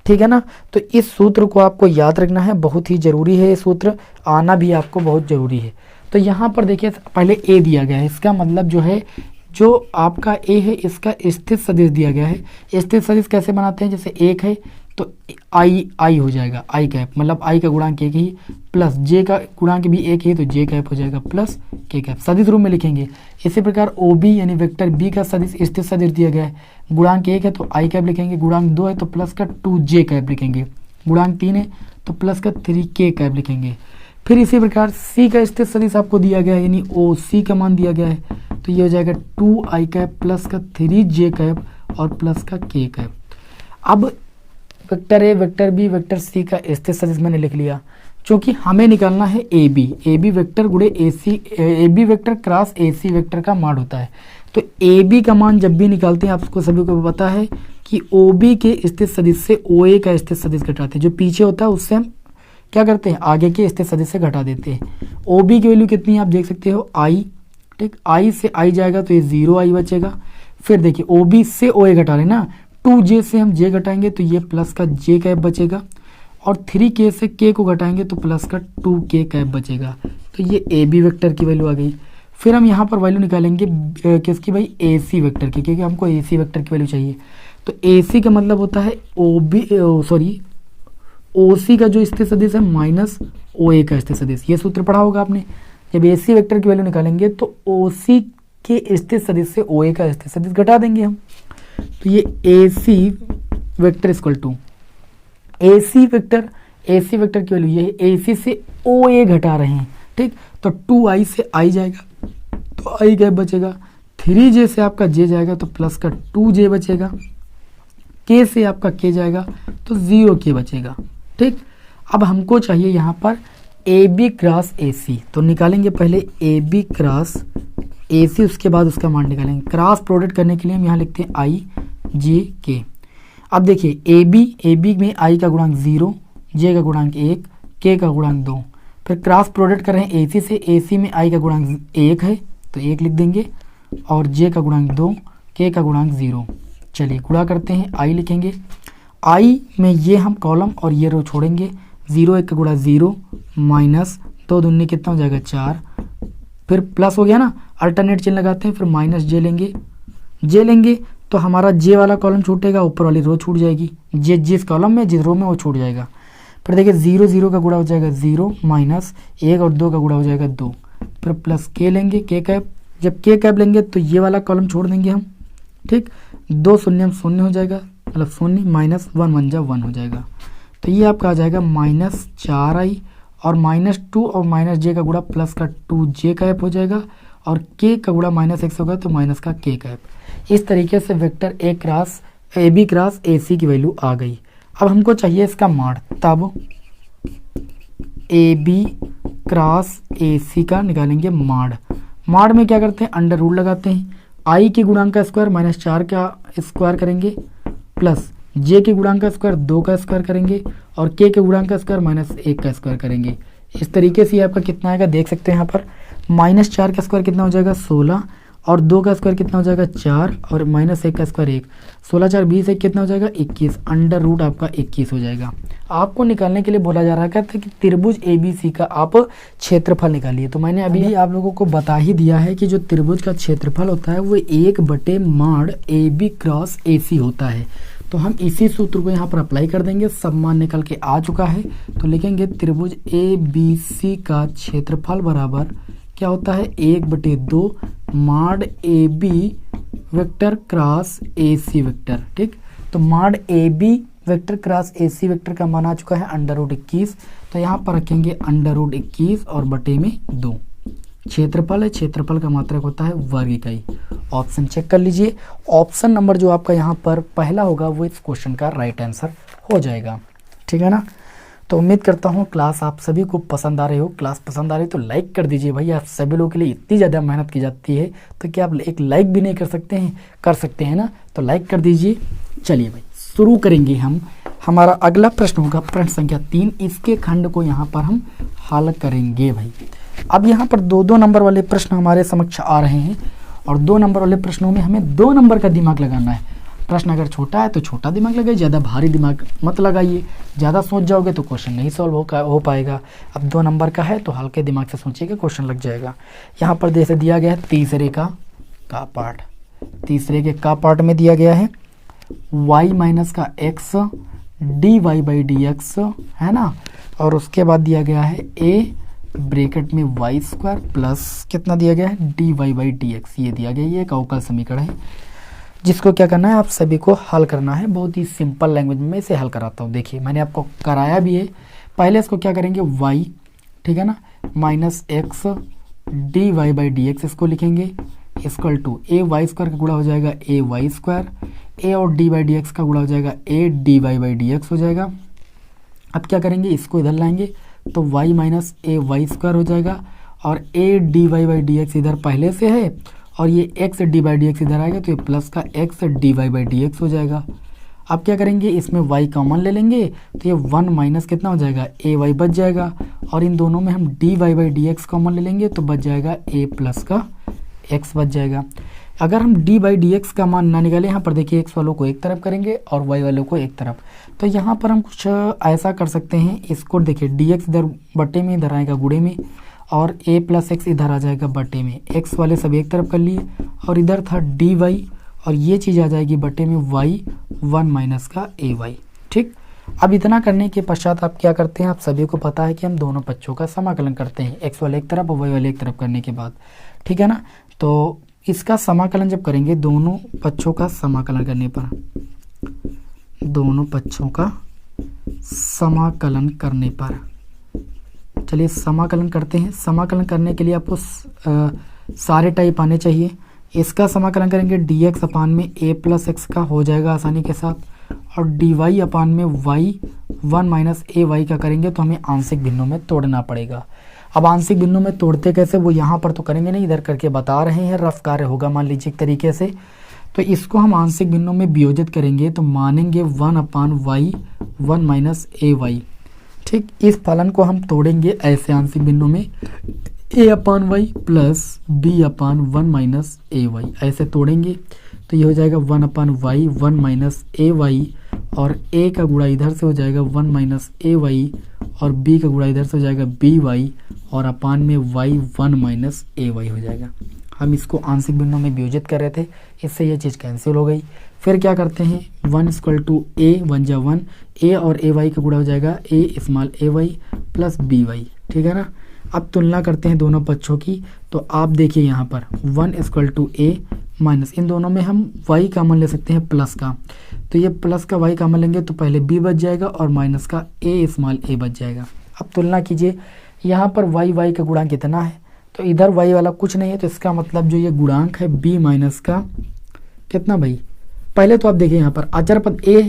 ठीक है ना। तो इस सूत्र को आपको याद रखना है, बहुत ही जरूरी है, ये सूत्र आना भी आपको बहुत जरूरी है। तो यहाँ पर देखिए पहले A दिया गया है, इसका मतलब जो है जो आपका A है इसका स्थित सदिश दिया गया है। स्थित सदिश कैसे बनाते हैं, जैसे 1 है तो आई हो जाएगा, आई कैप मतलब आई का गुणांक एक ही प्लस जे का गुणांक भी एक ही, तो जे कैप हो जाएगा प्लस के कैप। सदिश रूप में लिखेंगे। इसी प्रकार ओ बी यानी वेक्टर बी का सदिश स्थिर सदिश दिया गया है, गुणांक एक है तो आई कैप लिखेंगे, गुणांक दो है तो प्लस का टू जे कैप लिखेंगे, गुणांक तीन है तो प्लस का थ्री के कैप लिखेंगे। फिर इसी प्रकार सी का स्थिर सदिश आपको दिया गया है यानी ओ सी का मान दिया गया है, तो ये हो जाएगा टू आई कैप प्लस का थ्री जे कैप और प्लस का के कैप। अब vector a, vector b, vector c का स्थिर सदिश मैंने लिख लिया, क्योंकि हमें निकालना है ए बी वेक्टर गुणे A C, A B vector cross A C vector का मान होता है। तो ए बी का मान जब भी निकालते हैं आपको सभी को पता है कि ओ बी के स्थिर सदिश से ओ ए का स्थिर सदिश घटाते हैं, जो पीछे होता है उससे हम क्या करते हैं आगे के स्थिर सदिश से घटा देते हैं। ओ बी की वैल्यू कितनी है आप देख सकते हो आई, ठीक, आई से आई जाएगा तो ये जीरो आई बचेगा। फिर देखिए ओ बी से ओ ए घटा रहे ना, टू जे से हम जे घटाएंगे तो ये प्लस का जे कैप बचेगा, और थ्री के से के को घटाएंगे तो प्लस का टू के कैप बचेगा। तो ये ए बी वेक्टर की वैल्यू आ गई। फिर हम यहाँ पर वैल्यू निकालेंगे किसकी भाई, ए सी वेक्टर की, क्योंकि हमको ए सी वेक्टर की वैल्यू चाहिए। तो ए सी का मतलब होता है ओ बी सॉरी ओ सी का जो स्थिर सदिश है माइनस ओ ए का स्थिर सदिश, ये सूत्र पढ़ा होगा आपने। जब ए सी वेक्टर की वैल्यू निकालेंगे तो ओ सी के स्थिर सदिश से ओ ए का स्थिर सदिश घटा देंगे हम। तो ये A C vector equal to A C vector की वैल्यू ये है, ए सी से ओ ए घटा रहे हैं, ठीक, तो टू आई से आई जाएगा तो आई कैप बचेगा, थ्री जे से आपका जे जाएगा तो प्लस का टू जे बचेगा, के से आपका के जाएगा तो जीरो के बचेगा, ठीक। अब हमको चाहिए यहाँ पर ए बी क्रॉस ए सी, तो निकालेंगे पहले ए बी क्रॉस ए सी, उसके बाद उसका मान निकालेंगे। क्रॉस प्रोडक्ट करने के लिए हम यहाँ लिखते हैं आई जे के। अब देखिए ए बी में आई का गुणांक जीरो, जे का गुणांक एक, के का गुणांक दो। फिर क्रॉस प्रोडक्ट कर रहे हैं ए सी से, ए सी में आई का गुणांक एक है तो एक लिख देंगे, और जे का गुणांक दो, के का गुणांक जीरो। चलिए गुणा करते हैं, आई लिखेंगे, आई में ये हम कॉलम और ये रो छोड़ेंगे, जीरो एक का गुणा जीरो माइनस दो दूनी कितना हो जाएगा चार, फिर प्लस हो गया ना, अल्टरनेट चिन्ह लगाते हैं, फिर माइनस जे लेंगे तो हमारा जे वाला कॉलम छूटेगा, ऊपर वाली रो छूट जाएगी, जे जिस कॉलम में जिस रो में वो छूट जाएगा। फिर देखिए जीरो जीरो का गुणा हो जाएगा जीरो माइनस एक और दो का गुणा हो जाएगा दो, फिर प्लस के लेंगे के कैप, जब के कैप लेंगे तो ये वाला कॉलम छोड़ देंगे हम, ठीक, दो शून्य शून्य हो जाएगा, मतलब शून्य माइनस वन वन जा वन हो जाएगा। तो ये आपका आ जाएगा माइनस चार आई और माइनस टू और माइनस जे का गुणा प्लस का टू जे कैप हो जाएगा, और के का गुणा माइनस एक्स होगा तो माइनस का के कैप। इस तरीके से vector A B cross A C की वैल्यू आ गई। अब हमको चाहिए इसका माड, तब ए बी क्रॉस ए सी का निकालेंगे माड में क्या करते हैं अंडर रूट लगाते हैं, आई के गुणांक का स्क्वायर माइनस चार का स्क्वायर करेंगे, प्लस जे के गुणांक का स्क्वायर दो का स्क्वायर करेंगे, और के गुणांक का स्क्वायर माइनस एक का स्क्वायर करेंगे। इस तरीके से आपका कितना आएगा देख सकते हैं यहाँ पर, माइनस चार का स्क्वायर कितना हो जाएगा 16, और दो का स्क्वायर कितना हो जाएगा 4, और माइनस एक का स्क्वायर 1, 16 4 20 एक कितना हो जाएगा 21, अंडर रूट आपका 21 हो जाएगा। आपको निकालने के लिए बोला जा रहा है कि त्रिभुज ए बी सी का आप क्षेत्रफल निकालिए। तो मैंने अभी आप लोगों को बता ही दिया है कि जो त्रिभुज का क्षेत्रफल होता है वो 1/mod ए बी क्रॉस ए सी होता है। तो हम इसी सूत्र को यहाँ पर अप्लाई कर देंगे, सब मान निकल के आ चुका है। तो लिखेंगे त्रिभुज ए बी सी का क्षेत्रफल बराबर क्या होता है 1/2 mod a B vector cross A C vector, ठीक। तो mod a B vector cross A C vector का मान आ चुका है अंडर रूट 21, तो यहाँ पर रखेंगे अंडर रूट 21 और बटे में 2। क्षेत्रफल है, क्षेत्रफल का मात्रक होता है वर्ग इकाई। ऑप्शन चेक कर लीजिए, ऑप्शन नंबर जो आपका यहाँ पर पहला होगा वो इस क्वेश्चन का राइट आंसर हो जाएगा, ठीक है ना। तो उम्मीद करता हूँ क्लास आप सभी को पसंद आ रही हो। क्लास पसंद आ रही तो लाइक कर दीजिए भाई, आप सभी लोगों के लिए इतनी ज़्यादा मेहनत की जाती है तो क्या आप एक लाइक भी नहीं कर सकते हैं ना, तो लाइक कर दीजिए। चलिए भाई शुरू करेंगे हम। हमारा अगला प्रश्न होगा प्रश्न संख्या 3, इसके खंड को यहाँ पर हम हल करेंगे भाई। अब यहाँ पर 2-2 नंबर वाले प्रश्न हमारे समक्ष आ रहे हैं, और 2 नंबर वाले प्रश्नों में हमें 2 नंबर का दिमाग लगाना है। प्रश्न अगर छोटा है तो छोटा दिमाग लगाइए, ज़्यादा भारी दिमाग मत लगाइए, ज़्यादा सोच जाओगे तो क्वेश्चन नहीं सॉल्व हो पाएगा। अब 2 नंबर का है तो हल्के दिमाग से सोचिएगा, क्वेश्चन लग जाएगा। यहाँ पर जैसे दिया गया है तीसरे के का पार्ट में दिया गया है y माइनस का x d y by d x, है ना, और उसके बाद दिया गया है ए ब्रैकेट में वाई स्क्वायर प्लस कितना दिया गया है d y by d x, ये दिया गया। ये एक अवकल समीकरण है जिसको क्या करना है, आप सभी को हल करना है। बहुत ही सिंपल लैंग्वेज में इसे हल कराता हूँ। देखिए मैंने आपको कराया भी है। पहले इसको क्या करेंगे, y, ठीक है ना, minus x d y by d x इसको लिखेंगे equal to a y square का गुणा हो जाएगा ए वाई स्क्वायर, ए और डी बाई डी एक्स का गुणा हो जाएगा a d y by d x हो जाएगा। अब क्या करेंगे, इसको इधर लाएंगे तो y minus a y square हो जाएगा और a d y by d x इधर पहले से है और ये x d by d x इधर आएगा तो ये प्लस का x d y by d x हो जाएगा। अब क्या करेंगे, इसमें y कॉमन ले लेंगे तो ये 1 माइनस कितना हो जाएगा ए वाई बच जाएगा और इन दोनों में हम d y by d x common ले लेंगे तो बच जाएगा ए प्लस का x बच जाएगा। अगर हम डी बाई डी एक्स का मान ना निकाले, यहाँ पर देखिए x वालों को एक तरफ करेंगे और y वालों को एक तरफ, तो यहाँ पर हम कुछ ऐसा कर सकते हैं। इसको देखिए डी एक्स इधर बटे में इधर आएगा गुणे में और a प्लस एक्स इधर आ जाएगा बटे में, x वाले सब एक तरफ कर लिए और इधर था डी वाई और ये चीज़ आ जाएगी बटे में y 1 माइनस का ए वाई। ठीक, अब इतना करने के पश्चात आप क्या करते हैं, आप सभी को पता है कि हम दोनों पक्षों का समाकलन करते हैं, x वाले एक तरफ और y वाले एक तरफ करने के बाद, ठीक है ना। तो इसका समाकलन जब करेंगे, दोनों पक्षों का समाकलन करने पर, दोनों पक्षों का समाकलन करने पर, चलिए समाकलन करते हैं। समाकलन करने के लिए आपको सारे टाइप आने चाहिए। इसका समाकलन करेंगे डी एक्स अपान में ए प्लस एक्स का हो जाएगा आसानी के साथ, और डी वाई अपान में वाई 1 माइनस ए वाई का करेंगे तो हमें आंशिक भिन्नों में तोड़ना पड़ेगा। अब आंशिक भिन्नों में तोड़ते कैसे, वो यहाँ पर तो करेंगे नहीं, इधर करके बता रहे हैं, रफ कार्य होगा मान लीजिए एक तरीके से। तो इसको हम आंशिक भिन्नों में वियोजित करेंगे तो मानेंगे 1 upon y 1 minus a Y. ठीक, इस फलन को हम तोड़ेंगे ऐसे आंशिक भिन्नों में, ए upon y plus B upon 1 minus a Y, ऐसे तोड़ेंगे तो ये हो जाएगा 1 upon y 1 minus a Y और ए का गुणा इधर से हो जाएगा 1 माइनस ए वाई और बी का गुणा इधर से हो जाएगा बी वाई और अपान में वाई 1 माइनस ए वाई हो जाएगा। हम इसको आंशिक भिन्नों में वियोजित कर रहे थे, इससे ये चीज़ कैंसिल हो गई। फिर क्या करते हैं, 1 इक्वल टू ए 1 जा 1, ए और ए वाई का गुणा हो जाएगा ए स्मॉल ए वाई प्लस बी वाई, ठीक है ना। अब तुलना करते हैं दोनों पक्षों की, तो आप देखिए यहाँ पर 1 इक्वल टू ए माइनस, इन दोनों में हम y कॉमन ले सकते हैं प्लस का, तो ये प्लस का y कॉमन लेंगे तो पहले b बच जाएगा और माइनस का a स्मॉल a बच जाएगा। अब तुलना कीजिए, यहाँ पर y का गुणांक कितना है, तो इधर y वाला कुछ नहीं है, तो इसका मतलब जो ये गुणांक है b माइनस का कितना भाई, पहले तो आप देखिए यहाँ पर अचर पद a,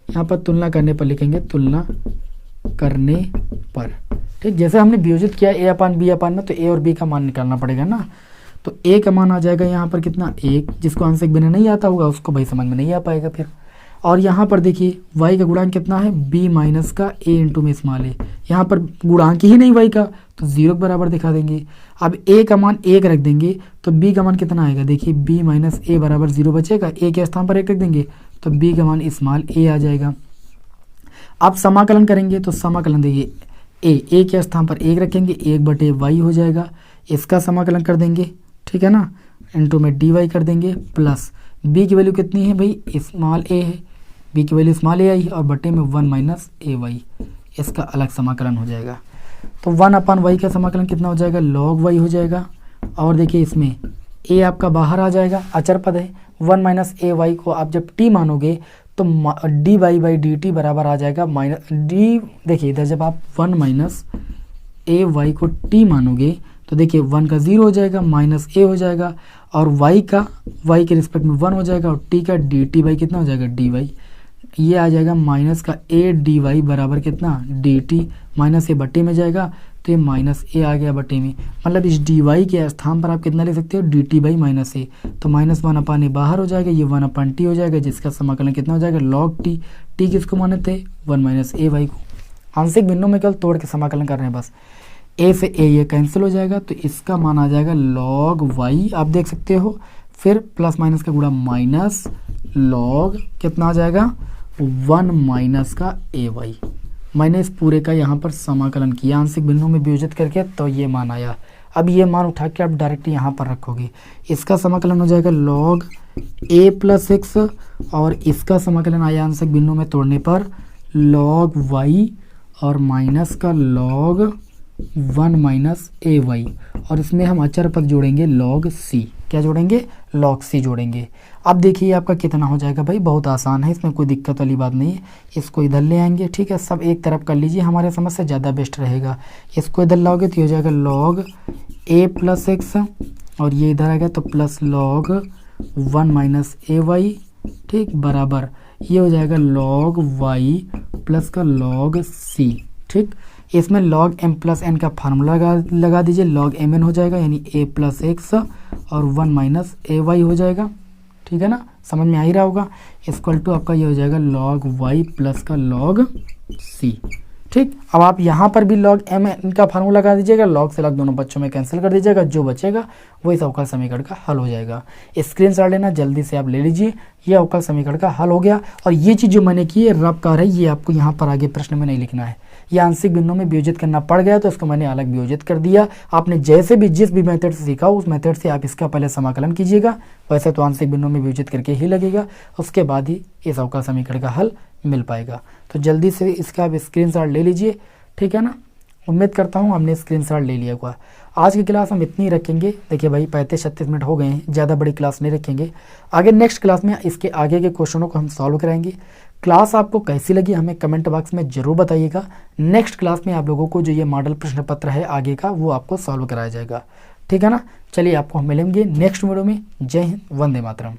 यहाँ पर तुलना करने पर लिखेंगे तुलना करने पर। ठीक, जैसे हमने वियोजित किया a अपान b अपान में, तो a और b का मान निकालना पड़ेगा ना। तो a का मान आ जाएगा यहाँ पर कितना, 1, जिसको आंशिक भिन्न नहीं आता होगा उसको भाई समझ में नहीं आ पाएगा फिर। और यहाँ पर देखिए y का गुणांक कितना है, b माइनस का a इंटू में स्मॉल a, यहाँ पर गुणांक ही नहीं y का, तो 0 के बराबर दिखा देंगे। अब a का मान 1 रख देंगे तो b का मान कितना आएगा, देखिए b माइनस a बराबर 0 बचेगा, a के स्थान पर 1 रख देंगे तो b का मान स्मॉल a आ जाएगा। अब समाकलन करेंगे तो समाकलन देखिए a के स्थान पर 1 रखेंगे, 1/y हो जाएगा, इसका समाकलन कर देंगे, ठीक है ना, इंटू में डी वाई कर देंगे प्लस b की वैल्यू कितनी है भाई, स्मॉल a है, b की वैल्यू स्मॉल a आई और बटे में 1 माइनस ए वाई, इसका अलग समाकलन हो जाएगा। तो 1 अपान वाई का समाकलन कितना हो जाएगा, लॉग वाई हो जाएगा। और देखिए इसमें a आपका बाहर आ जाएगा, अचर पद है, 1 माइनस ए वाई को आप जब t मानोगे तो d y by d t बराबर आ जाएगा माइनस डी, देखिए इधर जब आप 1 माइनस ए वाई को t मानोगे तो देखिए 1 का 0 हो जाएगा, माइनस a हो जाएगा और y का y के रिस्पेक्ट में 1 हो जाएगा और t का डी टी बाई कितना हो जाएगा, डी वाई, ये आ जाएगा माइनस का a डी वाई बराबर कितना, डी टी, माइनस a बटे में जाएगा तो ये माइनस a आ गया बटे में, मतलब इस डी वाई के स्थान पर आप कितना ले सकते हो, D T by minus a, तो माइनस 1 अपान a बाहर हो जाएगा, ये 1 अपान टी हो जाएगा, जिसका समाकलन कितना हो जाएगा, लॉग टी, टी किसको माने थे, 1 माइनस ए वाई को। आंशिक भिन्नों में केवल तोड़ के समाकलन कर रहे हैं बस, a से a ये कैंसिल हो जाएगा तो इसका मान आ जाएगा लॉग y, आप देख सकते हो, फिर प्लस माइनस का गुणा माइनस लॉग कितना आ जाएगा, 1 माइनस का ए वाई। मैंने इस पूरे का यहाँ पर समाकलन किया आंशिक भिन्नों में वियोजित करके, तो ये मान आया। अब ये मान उठा के आप डायरेक्ट यहाँ पर रखोगे, इसका समाकलन हो जाएगा लॉग a प्लस एक्स और इसका समाकलन आया आंशिक भिन्नों में तोड़ने पर log y और माइनस का log 1 माइनस ए वाई, और इसमें हम अचर पद जोड़ेंगे log c। क्या जोड़ेंगे? log c जोड़ेंगे। अब देखिए आपका कितना हो जाएगा भाई, बहुत आसान है, इसमें कोई दिक्कत वाली बात नहीं है। इसको इधर ले आएंगे, ठीक है, सब एक तरफ कर लीजिए, हमारे समझ से ज़्यादा बेस्ट रहेगा। इसको इधर लाओगे तो ये हो जाएगा log a प्लस एक्स, और ये इधर आ गया तो plus log 1 minus a Y, ठीक, बराबर ये हो जाएगा log y प्लस का log c। ठीक, इसमें log m प्लस n का फार्मूला लगा दीजिए, log mn हो जाएगा, यानी a प्लस एक्स और 1 माइनस ए वाई हो जाएगा। ठीक है ना, समझ में आ ही रहा होगा। इक्वल टू आपका ये हो जाएगा log y प्लस का log c। ठीक, अब आप यहाँ पर भी log mn का फार्मूला लगा दीजिएगा, log से log दोनों बच्चों में कैंसिल कर दीजिएगा, जो बचेगा वही अवकल समीकरण का हल हो जाएगा। स्क्रीनशॉट लेना जल्दी से आप ले लीजिए, ये अवकल समीकरण का हल हो गया। और ये चीज़ जो मैंने की है रफ कार है, ये आपको यहाँ पर आगे प्रश्न में नहीं लिखना है। ये आंशिक बिंदुओं में वियोजित करना पड़ गया तो इसको मैंने अलग वियोजित कर दिया। आपने जैसे भी जिस भी मेथड से सीखा उस मेथड से आप इसका पहले समाकलन कीजिएगा, वैसे तो आंशिक बिंदुओं में वियोजित करके ही लगेगा, उसके बाद ही इस अवकल समीकरण का हल मिल पाएगा। तो जल्दी से इसका आप स्क्रीनशॉट ले लीजिए, ठीक है ना। उम्मीद करता हूँ हमने स्क्रीनशॉट ले लिया होगा। आज की क्लास हम इतनी ही रखेंगे। देखिए भाई 35-36 मिनट हो गए हैं, ज़्यादा बड़ी क्लास नहीं रखेंगे। आगे नेक्स्ट क्लास में इसके आगे के क्वेश्चनों को हम सॉल्व कराएंगे। क्लास आपको कैसी लगी हमें कमेंट बॉक्स में ज़रूर बताइएगा। नेक्स्ट क्लास में आप लोगों को जो ये मॉडल प्रश्न पत्र है आगे का वो आपको सॉल्व कराया जाएगा, ठीक है ना। चलिए आपको हम मिलेंगे नेक्स्ट वीडियो में। जय हिंद, वंदे मातरम।